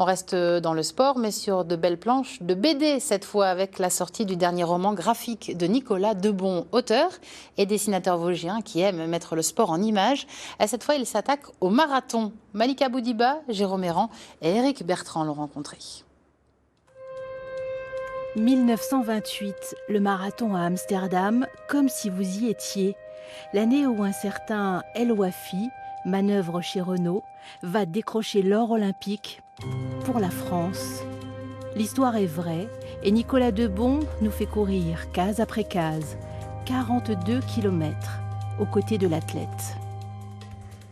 On reste dans le sport, mais sur de belles planches de BD, cette fois avec la sortie du dernier roman graphique de Nicolas Debon, auteur et dessinateur vosgien qui aime mettre le sport en images. Et cette fois, il s'attaque au marathon. Malika Boudiba, Jérôme Errand et Éric Bertrand l'ont rencontré. 1928, le marathon à Amsterdam, comme si vous y étiez. L'année où un certain El Wafi, manœuvre chez Renault, va décrocher l'or olympique pour la France. L'histoire est vraie et Nicolas Debon nous fait courir case après case, 42 km aux côtés de l'athlète.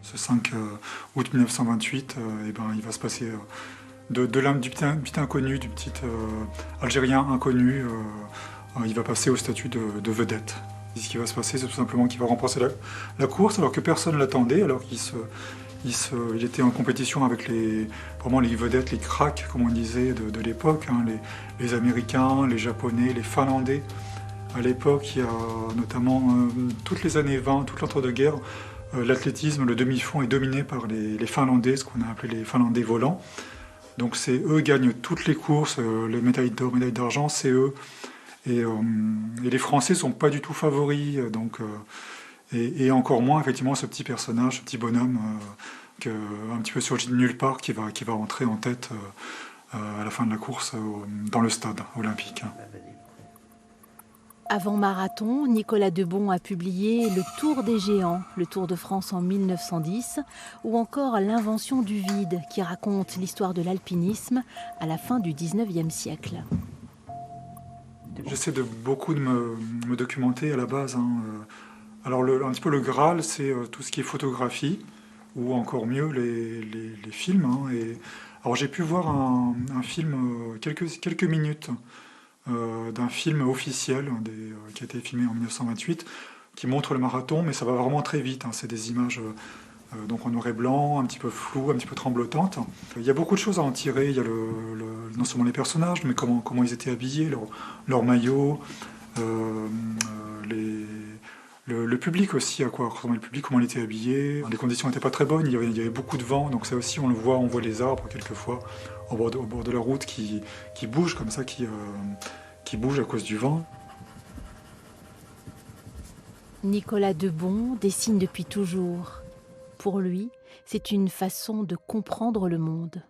Ce 5 août 1928, il va se passer du petit inconnu, du petit Algérien inconnu, il va passer au statut de vedette. Et ce qui va se passer, c'est tout simplement qu'il va remporter la course alors que personne ne l'attendait, alors qu'il était en compétition avec vraiment les vedettes, les cracks, comme on disait, de l'époque, hein, les Américains, les Japonais, les Finlandais. À l'époque, il y a notamment toutes les années 20, toute l'entre-deux-guerres, l'athlétisme, le demi-fond est dominé par les Finlandais, ce qu'on a appelé les Finlandais volants. Donc eux gagnent toutes les courses, les médailles d'or, médailles d'argent, c'est eux. Et les Français ne sont pas du tout favoris, et encore moins effectivement ce petit personnage, ce petit bonhomme, un petit peu surgi de nulle part, qui va entrer en tête à la fin de la course dans le stade olympique. Avant marathon, Nicolas Debon a publié Le Tour des géants, le Tour de France en 1910, ou encore L'invention du vide, qui raconte l'histoire de l'alpinisme à la fin du 19e siècle. J'essaie de me documenter à la base, hein. Alors un petit peu le Graal, c'est tout ce qui est photographie, ou encore mieux les films, hein. Alors j'ai pu voir un film, quelques minutes, d'un film officiel qui a été filmé en 1928, qui montre le marathon, mais ça va vraiment très vite, hein. C'est des images donc en noir et blanc, un petit peu floues, un petit peu tremblotantes. Il y a beaucoup de choses à en tirer. Il y a non seulement les personnages, mais comment ils étaient habillés, leur maillot, le public aussi, à quoi ressemblait le public, comment il était habillé. Les conditions n'étaient pas très bonnes, il y avait beaucoup de vent, donc ça aussi on voit les arbres quelquefois au bord de la route qui bougent comme ça, qui bougent à cause du vent. Nicolas Debon dessine depuis toujours. Pour lui, c'est une façon de comprendre le monde.